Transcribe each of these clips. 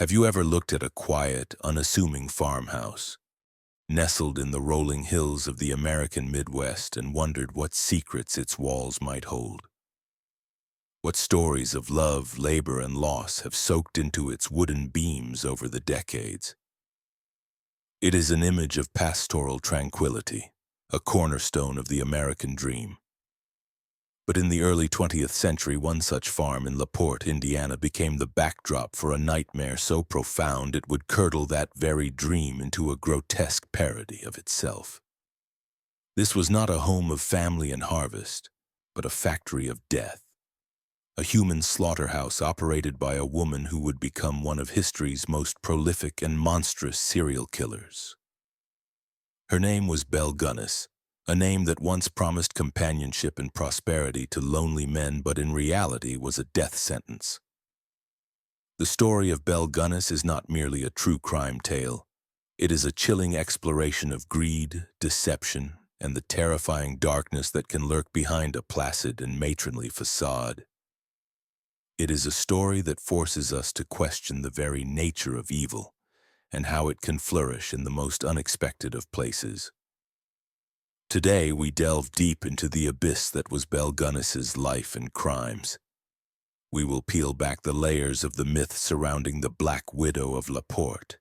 Have you ever looked at a quiet, unassuming farmhouse, nestled in the rolling hills of the American Midwest, and wondered what secrets its walls might hold? What stories of love, labor, and loss have soaked into its wooden beams over the decades? It is an image of pastoral tranquility, a cornerstone of the American dream. But in the early 20th century, one such farm in Porte, Indiana, became the backdrop for a nightmare so profound it would curdle that very dream into a grotesque parody of itself. This was not a home of family and harvest, but a factory of death. A human slaughterhouse operated by a woman who would become one of history's most prolific and monstrous serial killers. Her name was Belle Gunness, a name that once promised companionship and prosperity to lonely men, but in reality was a death sentence. The story of Belle Gunness is not merely a true crime tale. It is a chilling exploration of greed, deception, and the terrifying darkness that can lurk behind a placid and matronly facade. It is a story that forces us to question the very nature of evil and how it can flourish in the most unexpected of places. Today, we delve deep into the abyss that was Belle Gunness's life and crimes. We will peel back the layers of the myth surrounding the Black Widow of Porte,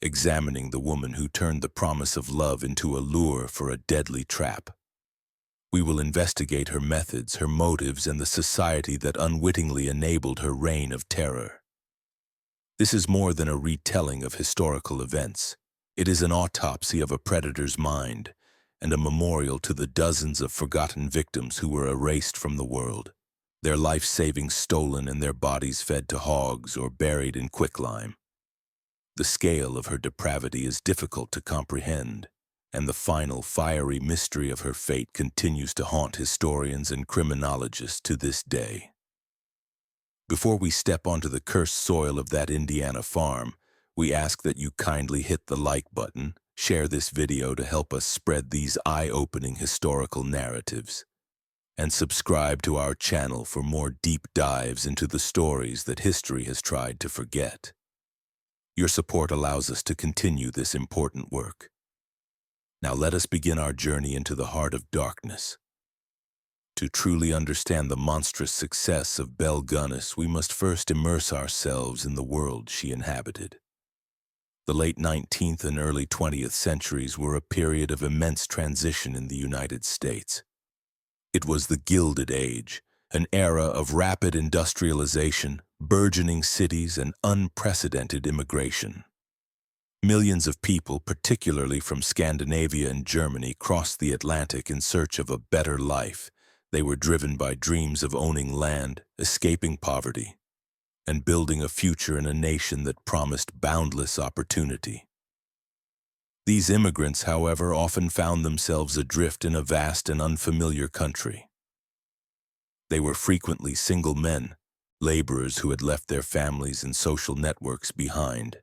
examining the woman who turned the promise of love into a lure for a deadly trap. We will investigate her methods, her motives, and the society that unwittingly enabled her reign of terror. This is more than a retelling of historical events. It is an autopsy of a predator's mind, and a memorial to the dozens of forgotten victims who were erased from the world, their life savings stolen and their bodies fed to hogs or buried in quicklime. The scale of her depravity is difficult to comprehend, and the final fiery mystery of her fate continues to haunt historians and criminologists to this day. Before we step onto the cursed soil of that Indiana farm, we ask that you kindly hit the like button, share this video to help us spread these eye-opening historical narratives, and subscribe to our channel for more deep dives into the stories that history has tried to forget. Your support allows us to continue this important work. Now let us begin our journey into the heart of darkness. To truly understand the monstrous success of Belle Gunness, we must first immerse ourselves in the world she inhabited. The late 19th and early 20th centuries were a period of immense transition in the United States. It was the Gilded Age, an era of rapid industrialization, burgeoning cities, and unprecedented immigration. Millions of people, particularly from Scandinavia and Germany, crossed the Atlantic in search of a better life. They were driven by dreams of owning land, escaping poverty, and building a future in a nation that promised boundless opportunity. These immigrants, however, often found themselves adrift in a vast and unfamiliar country. They were frequently single men, laborers who had left their families and social networks behind.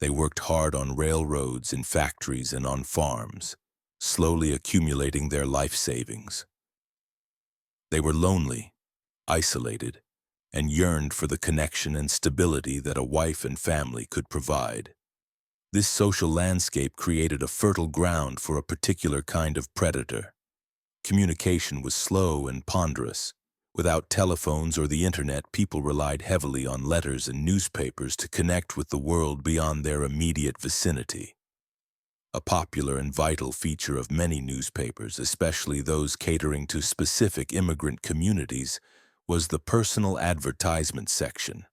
They worked hard on railroads, in factories, and on farms, slowly accumulating their life savings. They were lonely, isolated, and yearned for the connection and stability that a wife and family could provide. This social landscape created a fertile ground for a particular kind of predator. Communication was slow and ponderous. Without telephones or the internet, people relied heavily on letters and newspapers to connect with the world beyond their immediate vicinity. A popular and vital feature of many newspapers, especially those catering to specific immigrant communities, was the personal advertisement section.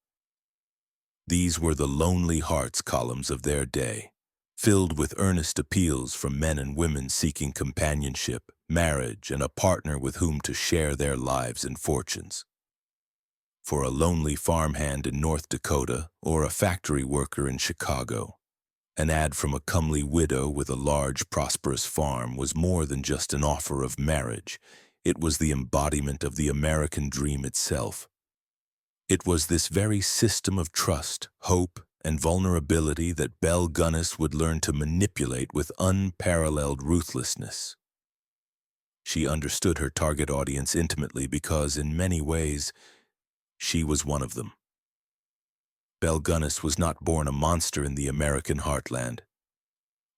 These were the lonely hearts columns of their day, filled with earnest appeals from men and women seeking companionship, marriage, and a partner with whom to share their lives and fortunes. For a lonely farmhand in North Dakota or a factory worker in Chicago, an ad from a comely widow with a large, prosperous farm was more than just an offer of marriage. It was the embodiment of the American dream itself. It was this very system of trust, hope, and vulnerability that Belle Gunness would learn to manipulate with unparalleled ruthlessness. She understood her target audience intimately because, in many ways, she was one of them. Belle Gunness was not born a monster in the American heartland.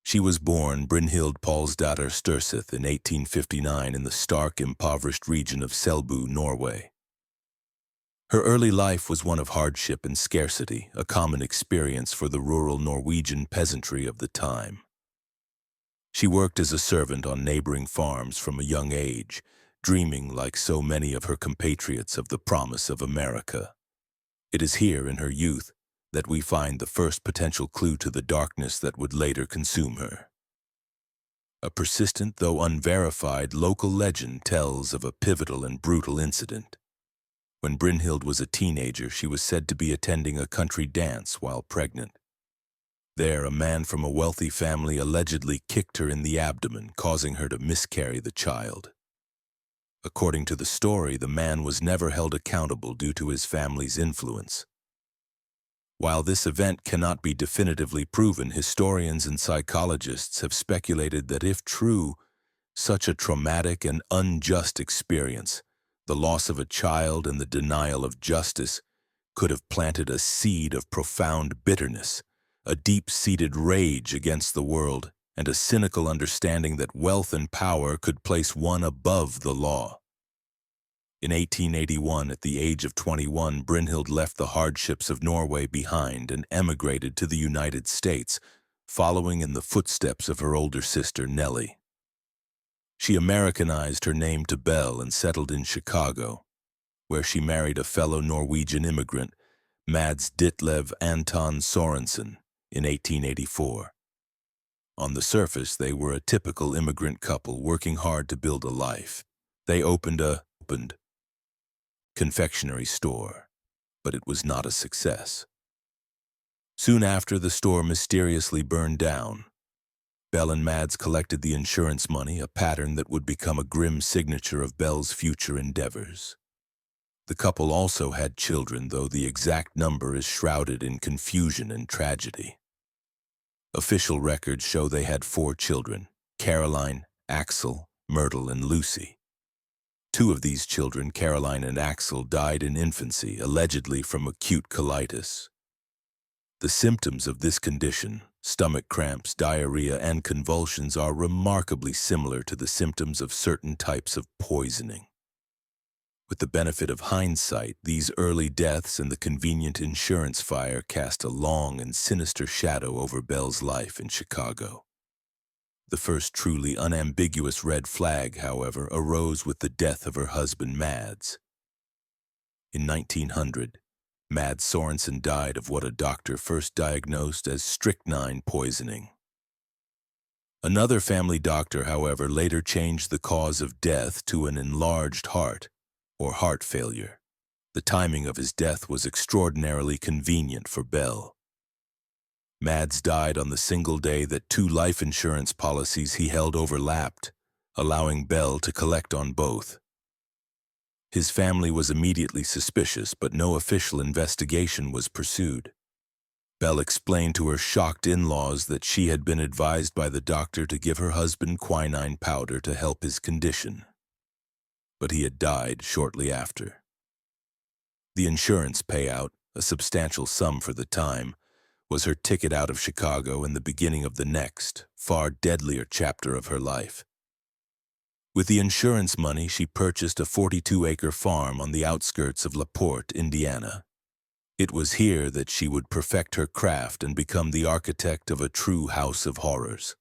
She was born Brynhild Paulsdatter Sturseth in 1859 in the stark, impoverished region of Selbu, Norway. Her early life was one of hardship and scarcity, a common experience for the rural Norwegian peasantry of the time. She worked as a servant on neighboring farms from a young age, dreaming, like so many of her compatriots, of the promise of America. It is here, in her youth, that we find the first potential clue to the darkness that would later consume her. A persistent, though unverified, local legend tells of a pivotal and brutal incident. When Brynhild was a teenager, she was said to be attending a country dance while pregnant. There, a man from a wealthy family allegedly kicked her in the abdomen, causing her to miscarry the child. According to the story, the man was never held accountable due to his family's influence. While this event cannot be definitively proven, historians and psychologists have speculated that if true, such a traumatic and unjust experience, the loss of a child and the denial of justice, could have planted a seed of profound bitterness, a deep-seated rage against the world, and a cynical understanding that wealth and power could place one above the law. In 1881, at the age of 21, Brynhild left the hardships of Norway behind and emigrated to the United States, following in the footsteps of her older sister, Nellie. She Americanized her name to Belle and settled in Chicago, where she married a fellow Norwegian immigrant, Mads Ditlev Anton Sorensen, in 1884. On the surface, they were a typical immigrant couple working hard to build a life. They opened a confectionery store, but it was not a success. Soon after, the store mysteriously burned down. Belle and Mads collected the insurance money, a pattern that would become a grim signature of Belle's future endeavors. The couple also had children, though the exact number is shrouded in confusion and tragedy. Official records show they had 4 children: Caroline, Axel, Myrtle, and Lucy. 2 of these children, Caroline and Axel, died in infancy, allegedly from acute colitis. The symptoms of this condition, stomach cramps, diarrhea, and convulsions, are remarkably similar to the symptoms of certain types of poisoning. With the benefit of hindsight, these early deaths and the convenient insurance fire cast a long and sinister shadow over Belle's life in Chicago. The first truly unambiguous red flag, however, arose with the death of her husband, Mads. In 1900, Mads Sorensen died of what a doctor first diagnosed as strychnine poisoning. Another family doctor, however, later changed the cause of death to an enlarged heart, or heart failure. The timing of his death was extraordinarily convenient for Belle. Mads died on the single day that 2 life insurance policies he held overlapped, allowing Belle to collect on both. His family was immediately suspicious, but no official investigation was pursued. Belle explained to her shocked in-laws that she had been advised by the doctor to give her husband quinine powder to help his condition. But he had died shortly after. The insurance payout, a substantial sum for the time, was her ticket out of Chicago and the beginning of the next, far deadlier chapter of her life. With the insurance money, she purchased a 42-acre farm on the outskirts of Porte, Indiana. It was here that she would perfect her craft and become the architect of a true house of horrors.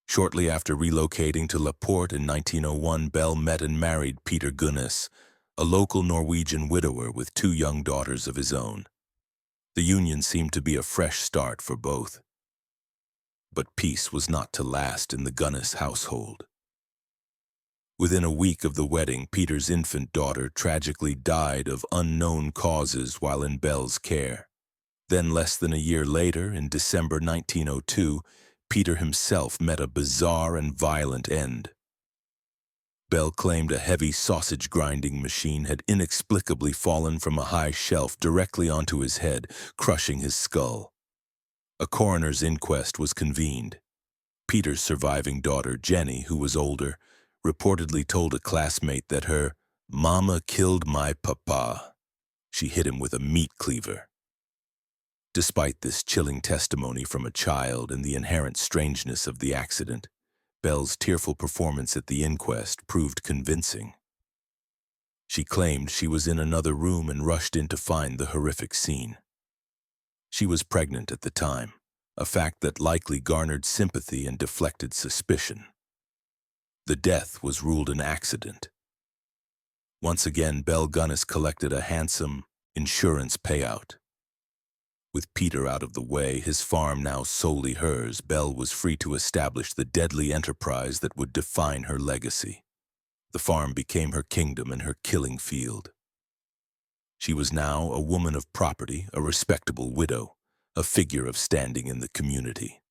Shortly after relocating to Porte in 1901, Belle met and married Belle Gunness, a local Norwegian widower with 2 young daughters of his own. The union seemed to be a fresh start for both. But peace was not to last in the Gunness household. Within a week of the wedding, Peter's infant daughter tragically died of unknown causes while in Belle's care. Then, less than a year later, in December 1902, Peter himself met a bizarre and violent end. Belle claimed a heavy sausage-grinding machine had inexplicably fallen from a high shelf directly onto his head, crushing his skull. A coroner's inquest was convened. Peter's surviving daughter, Jenny, who was older, reportedly told a classmate that her "mama killed my papa." She hit him with a meat cleaver. Despite this chilling testimony from a child and the inherent strangeness of the accident, Belle's tearful performance at the inquest proved convincing. She claimed she was in another room and rushed in to find the horrific scene. She was pregnant at the time, a fact that likely garnered sympathy and deflected suspicion. The death was ruled an accident. Once again, Belle Gunness collected a handsome insurance payout. With Peter out of the way, his farm now solely hers, Belle was free to establish the deadly enterprise that would define her legacy. The farm became her kingdom and her killing field. She was now a woman of property, a respectable widow, a figure of standing in the community.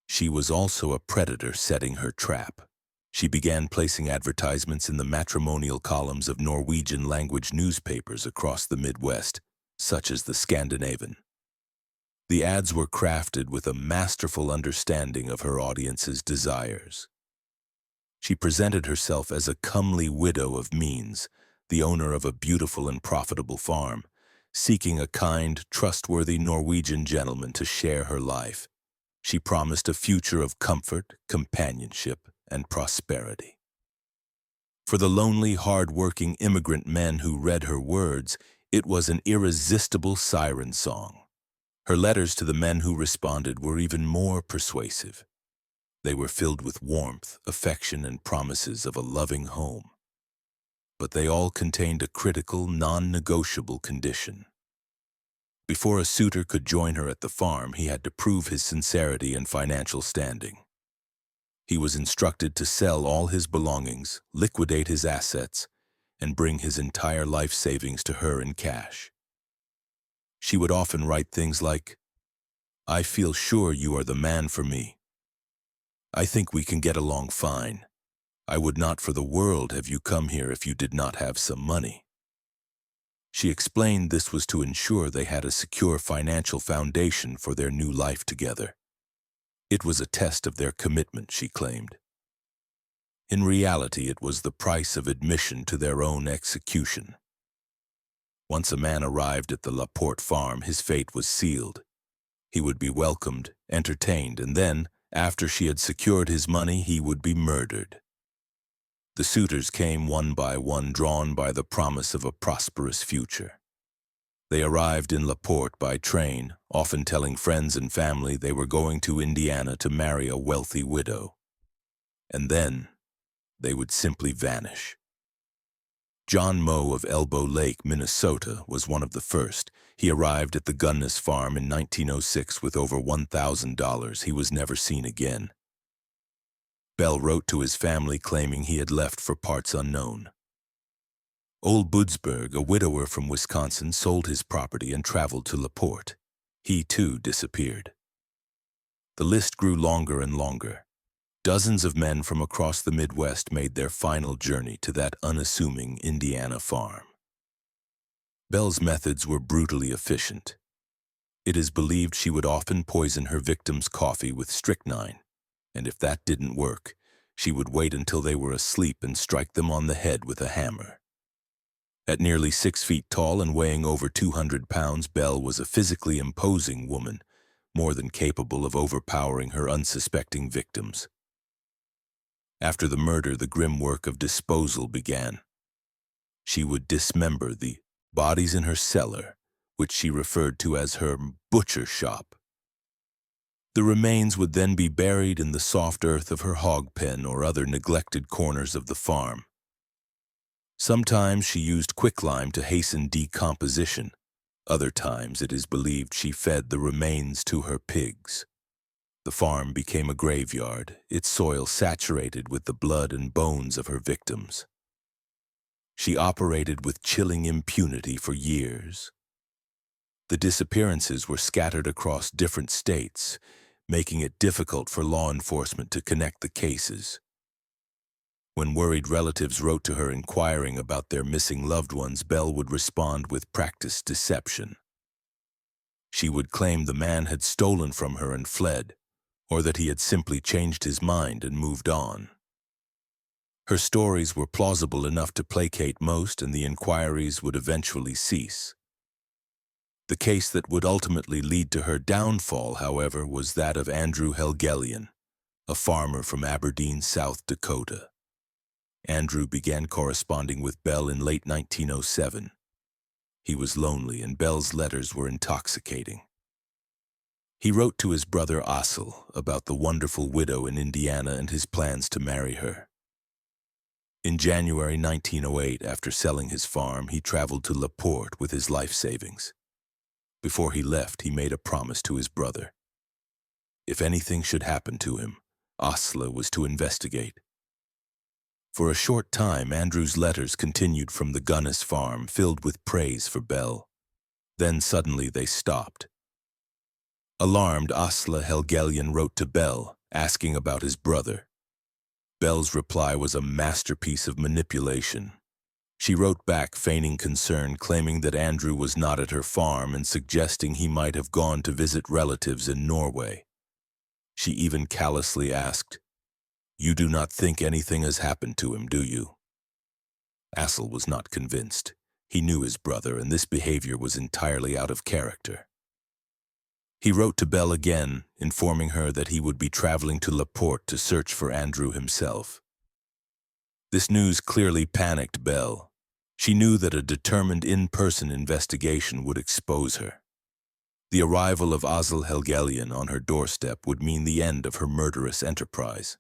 She was also a predator setting her trap. She began placing advertisements in the matrimonial columns of Norwegian-language newspapers across the Midwest, such as the Scandinavian. The ads were crafted with a masterful understanding of her audience's desires. She presented herself as a comely widow of means, the owner of a beautiful and profitable farm, seeking a kind, trustworthy Norwegian gentleman to share her life. She promised a future of comfort, companionship, and prosperity. For the lonely, hard-working immigrant men who read her words, it was an irresistible siren song. Her letters to the men who responded were even more persuasive. They were filled with warmth, affection, and promises of a loving home. But they all contained a critical, non-negotiable condition. Before a suitor could join her at the farm, he had to prove his sincerity and financial standing. He was instructed to sell all his belongings, liquidate his assets, and bring his entire life savings to her in cash. She would often write things like, "I feel sure you are the man for me. I think we can get along fine. I would not for the world have you come here if you did not have some money." She explained this was to ensure they had a secure financial foundation for their new life together. It was a test of their commitment, she claimed. In reality, it was the price of admission to their own execution. Once a man arrived at the Porte farm, his fate was sealed. He would be welcomed, entertained, and then, after she had secured his money, he would be murdered. The suitors came one by one, drawn by the promise of a prosperous future. They arrived in Porte by train, often telling friends and family they were going to Indiana to marry a wealthy widow. And then, they would simply vanish. John Moe of Elbow Lake, Minnesota, was one of the first. He arrived at the Gunness farm in 1906 with over $1,000. He was never seen again. Belle wrote to his family claiming he had left for parts unknown. Ole Budsberg, a widower from Wisconsin, sold his property and traveled to Porte. He, too, disappeared. The list grew longer and longer. Dozens of men from across the Midwest made their final journey to that unassuming Indiana farm. Belle's methods were brutally efficient. It is believed she would often poison her victims' coffee with strychnine, and if that didn't work, she would wait until they were asleep and strike them on the head with a hammer. At nearly 6 feet tall and weighing over 200 pounds, Belle was a physically imposing woman, more than capable of overpowering her unsuspecting victims. After the murder, the grim work of disposal began. She would dismember the bodies in her cellar, which she referred to as her butcher shop. The remains would then be buried in the soft earth of her hog pen or other neglected corners of the farm. Sometimes she used quicklime to hasten decomposition. Other times, it is believed, she fed the remains to her pigs. The farm became a graveyard, its soil saturated with the blood and bones of her victims. She operated with chilling impunity for years. The disappearances were scattered across different states, making it difficult for law enforcement to connect the cases. When worried relatives wrote to her inquiring about their missing loved ones, Belle would respond with practiced deception. She would claim the man had stolen from her and fled, or that he had simply changed his mind and moved on. Her stories were plausible enough to placate most, and the inquiries would eventually cease. The case that would ultimately lead to her downfall, however, was that of Andrew Helgelian, a farmer from Aberdeen, South Dakota. Andrew began corresponding with Belle in late 1907. He was lonely, and Belle's letters were intoxicating. He wrote to his brother Assel about the wonderful widow in Indiana and his plans to marry her. In January 1908, after selling his farm, he traveled to La Porte with his life savings. Before he left, he made a promise to his brother. If anything should happen to him, Asle was to investigate. For a short time, Andrew's letters continued from the Gunness farm, filled with praise for Belle. Then suddenly they stopped. Alarmed, Asle Helgelian wrote to Belle, asking about his brother. Belle's reply was a masterpiece of manipulation. She wrote back, feigning concern, claiming that Andrew was not at her farm and suggesting he might have gone to visit relatives in Norway. She even callously asked, "You do not think anything has happened to him, do you?" Assel was not convinced. He knew his brother, and this behavior was entirely out of character. He wrote to Belle again, informing her that he would be traveling to La Porte to search for Andrew himself. This news clearly panicked Belle. She knew that a determined in-person investigation would expose her. The arrival of Asle Helgelian on her doorstep would mean the end of her murderous enterprise.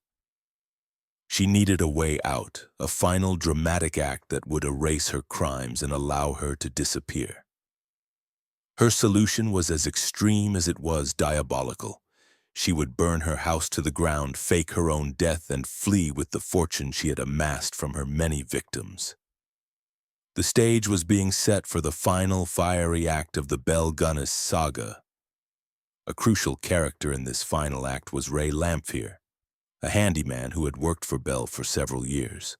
She needed a way out, a final dramatic act that would erase her crimes and allow her to disappear. Her solution was as extreme as it was diabolical. She would burn her house to the ground, fake her own death, and flee with the fortune she had amassed from her many victims. The stage was being set for the final fiery act of the Belle Gunness saga. A crucial character in this final act was Ray Lamphere, a handyman who had worked for Belle for several years.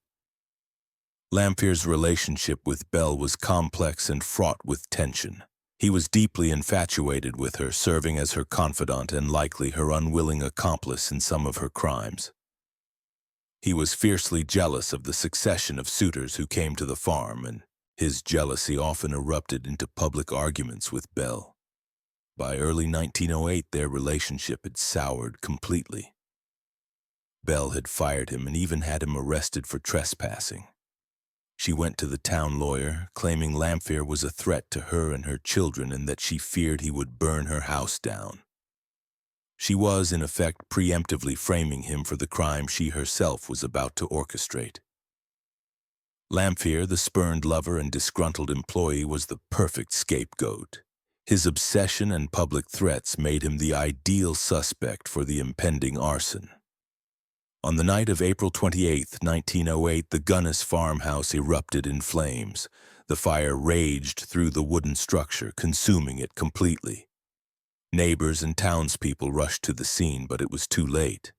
Lamphere's relationship with Belle was complex and fraught with tension. He was deeply infatuated with her, serving as her confidant and likely her unwilling accomplice in some of her crimes. He was fiercely jealous of the succession of suitors who came to the farm, and his jealousy often erupted into public arguments with Belle. By early 1908, their relationship had soured completely. Belle had fired him and even had him arrested for trespassing. She went to the town lawyer, claiming Lamphere was a threat to her and her children and that she feared he would burn her house down. She was, in effect, preemptively framing him for the crime she herself was about to orchestrate. Lamphere, the spurned lover and disgruntled employee, was the perfect scapegoat. His obsession and public threats made him the ideal suspect for the impending arson. On the night of April 28, 1908, the Gunness farmhouse erupted in flames. The fire raged through the wooden structure, consuming it completely. Neighbors and townspeople rushed to the scene, but it was too late.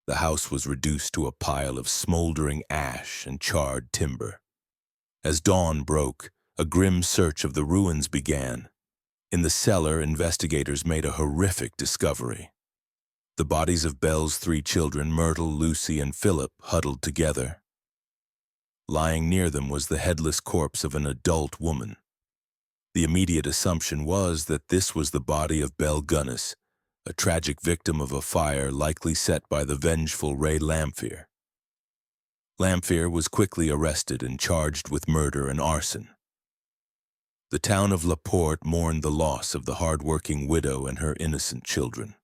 The house was reduced to a pile of smoldering ash and charred timber. As dawn broke, a grim search of the ruins began. In the cellar, investigators made a horrific discovery. The bodies of Belle's 3 children, Myrtle, Lucy, and Philip, huddled together. Lying near them was the headless corpse of an adult woman. The immediate assumption was that this was the body of Belle Gunness, a tragic victim of a fire likely set by the vengeful Ray Lamphere. Lamphere was quickly arrested and charged with murder and arson. The town of La Porte mourned the loss of the hard-working widow and her innocent children.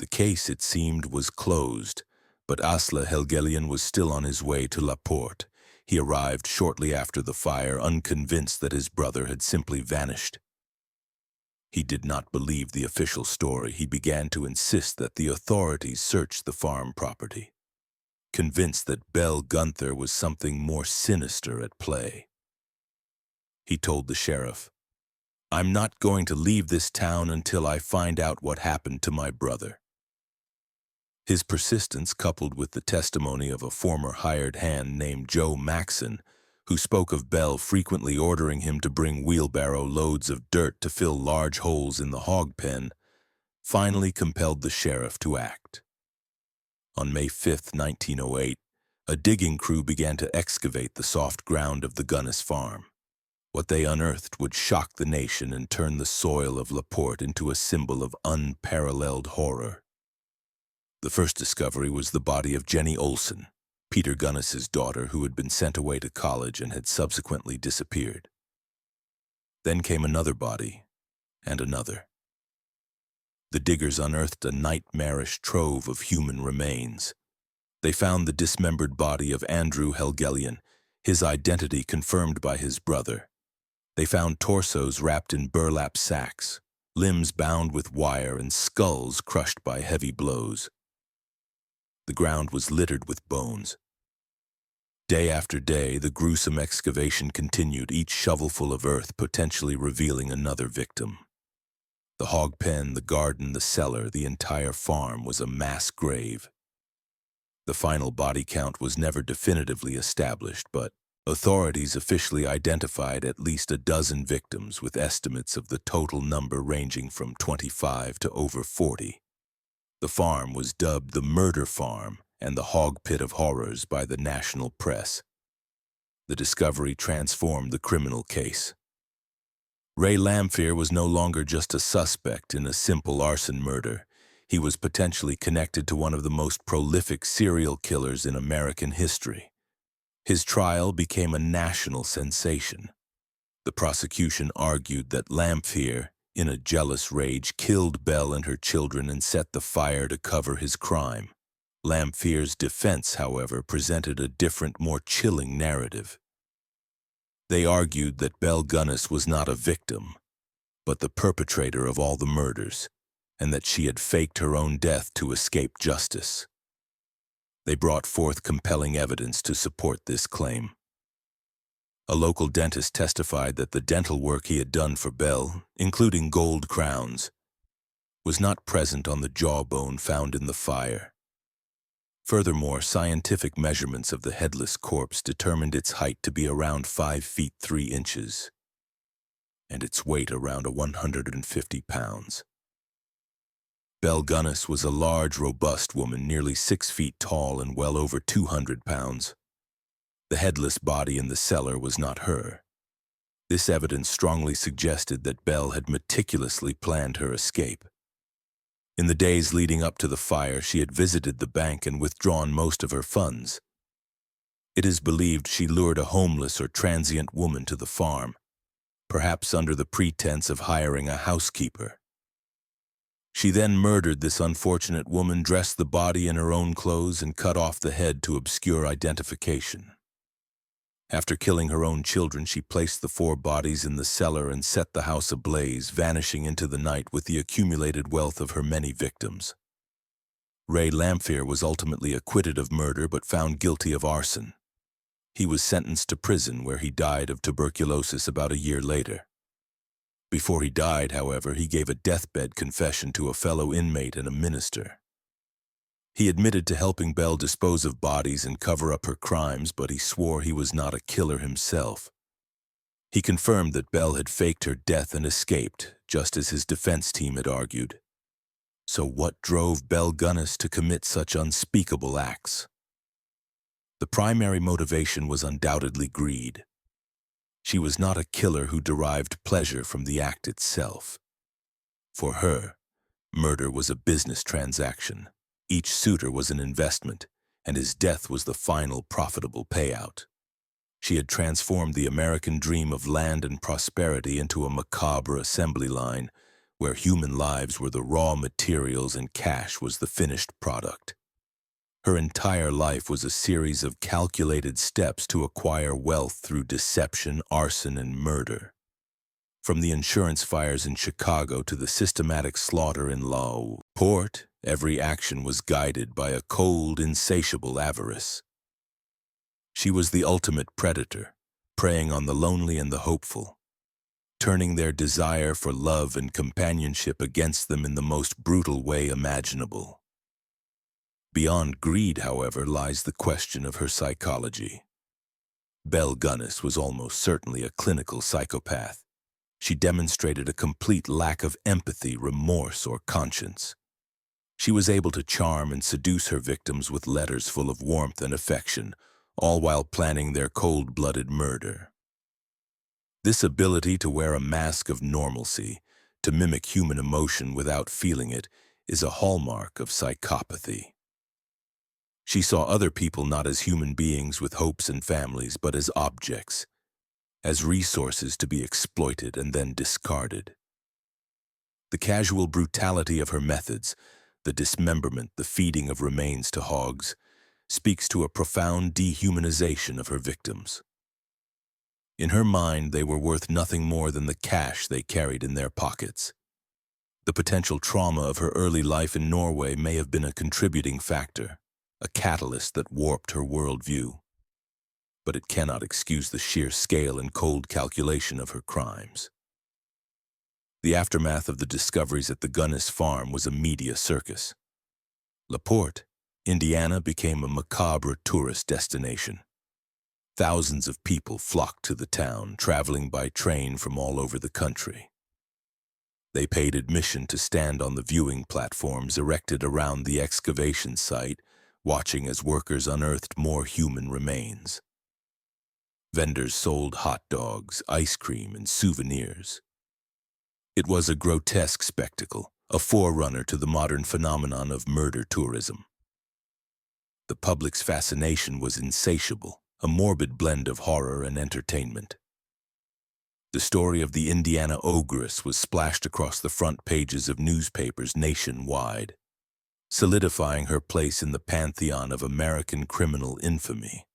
The case, it seemed, was closed, but Asle Helgelian was still on his way to La Porte. He arrived shortly after the fire, unconvinced that his brother had simply vanished. He did not believe the official story. He began to insist that the authorities search the farm property, convinced that Belle Gunther was something more sinister at play. He told the sheriff, "I'm not going to leave this town until I find out what happened to my brother." His persistence, coupled with the testimony of a former hired hand named Joe Maxon, who spoke of Belle frequently ordering him to bring wheelbarrow loads of dirt to fill large holes in the hog pen, finally compelled the sheriff to act. On May 5, 1908, a digging crew began to excavate the soft ground of the Gunness farm. What they unearthed would shock the nation and turn the soil of Porte into a symbol of unparalleled horror. The first discovery was the body of Jenny Olsen, Peter Gunness's daughter, who had been sent away to college and had subsequently disappeared. Then came another body, and another. The diggers unearthed a nightmarish trove of human remains. They found the dismembered body of Andrew Helgelian, his identity confirmed by his brother. They found torsos wrapped in burlap sacks, limbs bound with wire, and skulls crushed by heavy blows. The ground was littered with bones. Day after day, the gruesome excavation continued, each shovelful of earth potentially revealing another victim. The hog pen, the garden, the cellar, the entire farm was a mass grave. The final body count was never definitively established, but authorities officially identified at least a dozen victims, with estimates of the total number ranging from 25 to over 40. The farm was dubbed the Murder Farm and the Hog Pit of Horrors by the national press. The discovery transformed the criminal case. Ray Lamphere was no longer just a suspect in a simple arson murder. He was potentially connected to one of the most prolific serial killers in American history. His trial became a national sensation. The prosecution argued that Lamphere, in a jealous rage, killed Belle and her children and set the fire to cover his crime. Lamphere's defense, however, presented a different, more chilling narrative. They argued that Belle Gunness was not a victim, but the perpetrator of all the murders, and that she had faked her own death to escape justice. They brought forth compelling evidence to support this claim. A local dentist testified that the dental work he had done for Belle, including gold crowns, was not present on the jawbone found in the fire. Furthermore, scientific measurements of the headless corpse determined its height to be around 5 feet 3 inches, and its weight around 150 pounds. Belle Gunness was a large, robust woman, nearly 6 feet tall and well over 200 pounds. The headless body in the cellar was not her. This evidence strongly suggested that Belle had meticulously planned her escape. In the days leading up to the fire, she had visited the bank and withdrawn most of her funds. It is believed she lured a homeless or transient woman to the farm, perhaps under the pretense of hiring a housekeeper. She then murdered this unfortunate woman, dressed the body in her own clothes, and cut off the head to obscure identification. After killing her own children, she placed the 4 bodies in the cellar and set the house ablaze, vanishing into the night with the accumulated wealth of her many victims. Ray Lamphere was ultimately acquitted of murder but found guilty of arson. He was sentenced to prison, where he died of tuberculosis about a year later. Before he died, however, he gave a deathbed confession to a fellow inmate and a minister. He admitted to helping Belle dispose of bodies and cover up her crimes, but he swore he was not a killer himself. He confirmed that Belle had faked her death and escaped, just as his defense team had argued. So what drove Belle Gunness to commit such unspeakable acts? The primary motivation was undoubtedly greed. She was not a killer who derived pleasure from the act itself. For her, murder was a business transaction. Each suitor was an investment, and his death was the final profitable payout. She had transformed the American dream of land and prosperity into a macabre assembly line, where human lives were the raw materials and cash was the finished product. Her entire life was a series of calculated steps to acquire wealth through deception, arson, and murder. From the insurance fires in Chicago to the systematic slaughter in Porte, every action was guided by a cold, insatiable avarice. She was the ultimate predator, preying on the lonely and the hopeful, turning their desire for love and companionship against them in the most brutal way imaginable. Beyond greed, however, lies the question of her psychology. Belle Gunness was almost certainly a clinical psychopath. She demonstrated a complete lack of empathy, remorse, or conscience. She was able to charm and seduce her victims with letters full of warmth and affection, all while planning their cold-blooded murder. This ability to wear a mask of normalcy, to mimic human emotion without feeling it, is a hallmark of psychopathy. She saw other people not as human beings with hopes and families, but as objects, as resources to be exploited and then discarded. The casual brutality of her methods, the dismemberment, the feeding of remains to hogs, speaks to a profound dehumanization of her victims. In her mind, they were worth nothing more than the cash they carried in their pockets. The potential trauma of her early life in Norway may have been a contributing factor, a catalyst that warped her worldview. But it cannot excuse the sheer scale and cold calculation of her crimes. The aftermath of the discoveries at the Gunness farm was a media circus. Porte, Indiana became a macabre tourist destination. Thousands of people flocked to the town, traveling by train from all over the country. They paid admission to stand on the viewing platforms erected around the excavation site, watching as workers unearthed more human remains. Vendors sold hot dogs, ice cream, and souvenirs. It was a grotesque spectacle, a forerunner to the modern phenomenon of murder tourism. The public's fascination was insatiable, a morbid blend of horror and entertainment. The story of the Indiana ogress was splashed across the front pages of newspapers nationwide, solidifying her place in the pantheon of American criminal infamy.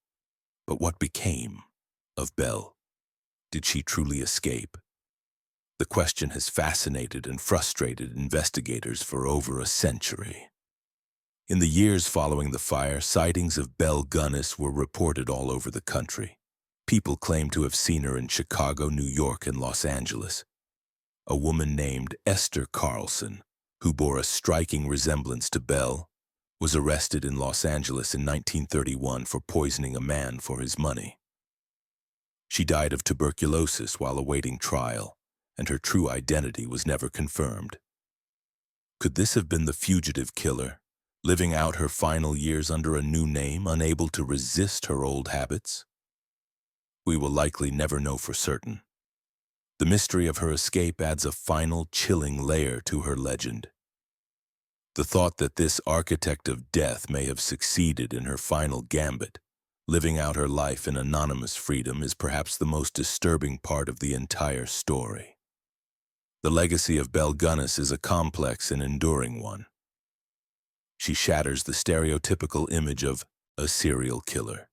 But what became of Belle? Did she truly escape? The question has fascinated and frustrated investigators for over a century. In the years following the fire, sightings of Belle Gunness were reported all over the country. People claimed to have seen her in Chicago, New York, and Los Angeles. A woman named Esther Carlson, who bore a striking resemblance to Belle, was arrested in Los Angeles in 1931 for poisoning a man for his money. She died of tuberculosis while awaiting trial, and her true identity was never confirmed. Could this have been the fugitive killer, living out her final years under a new name, unable to resist her old habits? We will likely never know for certain. The mystery of her escape adds a final, chilling layer to her legend. The thought that this architect of death may have succeeded in her final gambit, living out her life in anonymous freedom, is perhaps the most disturbing part of the entire story. The legacy of Belle Gunness is a complex and enduring one. She shatters the stereotypical image of a serial killer.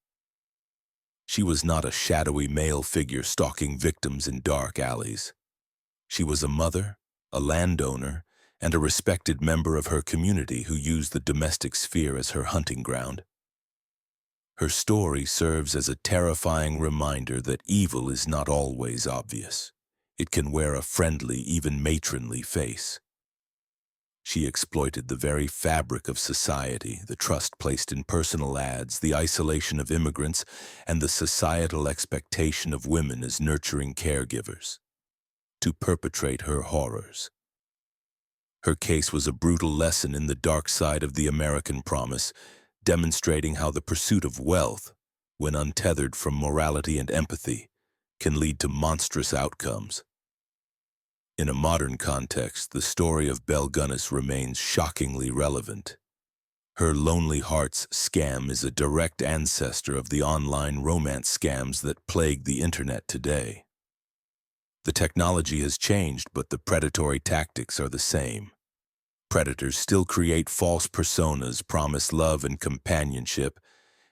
She was not a shadowy male figure stalking victims in dark alleys. She was a mother, a landowner, and a respected member of her community who used the domestic sphere as her hunting ground. Her story serves as a terrifying reminder that evil is not always obvious. It can wear a friendly, even matronly face. She exploited the very fabric of society, the trust placed in personal ads, the isolation of immigrants, and the societal expectation of women as nurturing caregivers, to perpetrate her horrors. Her case was a brutal lesson in the dark side of the American promise, demonstrating how the pursuit of wealth, when untethered from morality and empathy, can lead to monstrous outcomes. In a modern context, the story of Belle Gunness remains shockingly relevant. Her Lonely Hearts scam is a direct ancestor of the online romance scams that plague the internet today. The technology has changed, but the predatory tactics are the same. Predators still create false personas, promise love and companionship,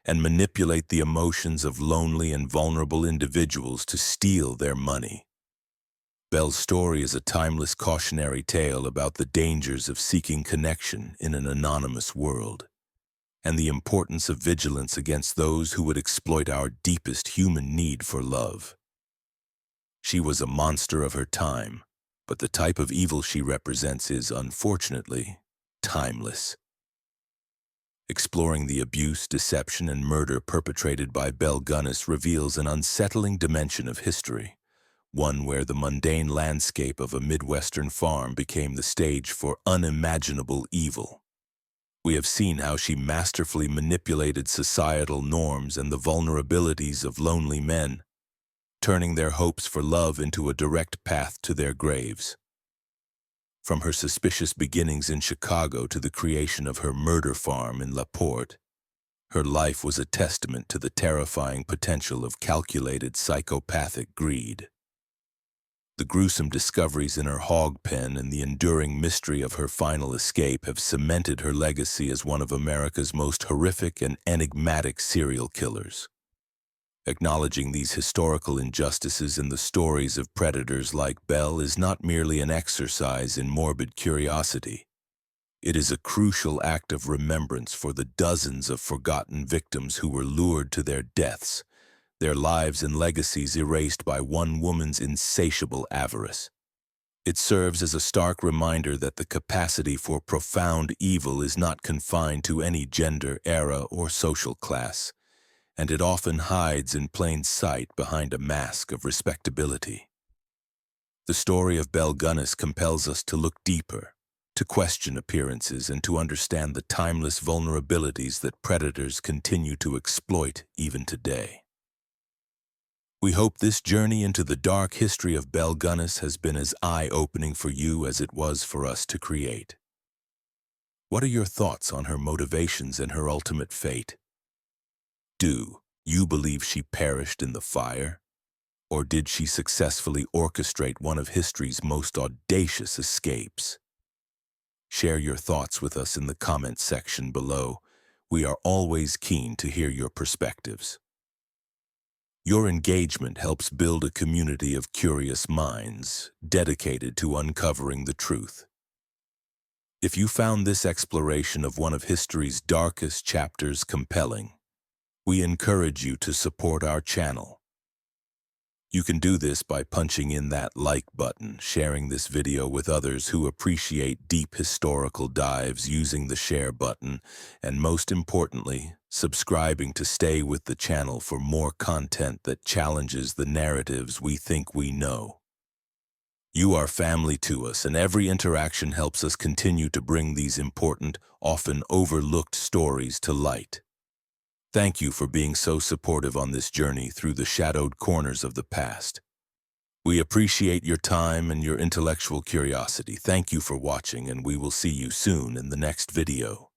and manipulate the emotions of lonely and vulnerable individuals to steal their money. Belle's story is a timeless cautionary tale about the dangers of seeking connection in an anonymous world, and the importance of vigilance against those who would exploit our deepest human need for love. She was a monster of her time, but the type of evil she represents is, unfortunately, timeless. Exploring the abuse, deception, and murder perpetrated by Belle Gunness reveals an unsettling dimension of history, one where the mundane landscape of a Midwestern farm became the stage for unimaginable evil. We have seen how she masterfully manipulated societal norms and the vulnerabilities of lonely men turning their hopes for love into a direct path to their graves. From her suspicious beginnings in Chicago to the creation of her murder farm in Porte, her life was a testament to the terrifying potential of calculated psychopathic greed. The gruesome discoveries in her hog pen and the enduring mystery of her final escape have cemented her legacy as one of America's most horrific and enigmatic serial killers. Acknowledging these historical injustices in the stories of predators like Belle is not merely an exercise in morbid curiosity. It is a crucial act of remembrance for the dozens of forgotten victims who were lured to their deaths, their lives and legacies erased by one woman's insatiable avarice. It serves as a stark reminder that the capacity for profound evil is not confined to any gender, era, or social class, and it often hides in plain sight behind a mask of respectability. The story of Belle Gunness compels us to look deeper, to question appearances, and to understand the timeless vulnerabilities that predators continue to exploit even today. We hope this journey into the dark history of Belle Gunness has been as eye-opening for you as it was for us to create. What are your thoughts on her motivations and her ultimate fate? Do you believe she perished in the fire? Or did she successfully orchestrate one of history's most audacious escapes? Share your thoughts with us in the comment section below. We are always keen to hear your perspectives. Your engagement helps build a community of curious minds dedicated to uncovering the truth. If you found this exploration of one of history's darkest chapters compelling, we encourage you to support our channel. You can do this by punching in that like button, sharing this video with others who appreciate deep historical dives using the share button, and most importantly, subscribing to stay with the channel for more content that challenges the narratives we think we know. You are family to us, and every interaction helps us continue to bring these important, often overlooked stories to light. Thank you for being so supportive on this journey through the shadowed corners of the past. We appreciate your time and your intellectual curiosity. Thank you for watching, and we will see you soon in the next video.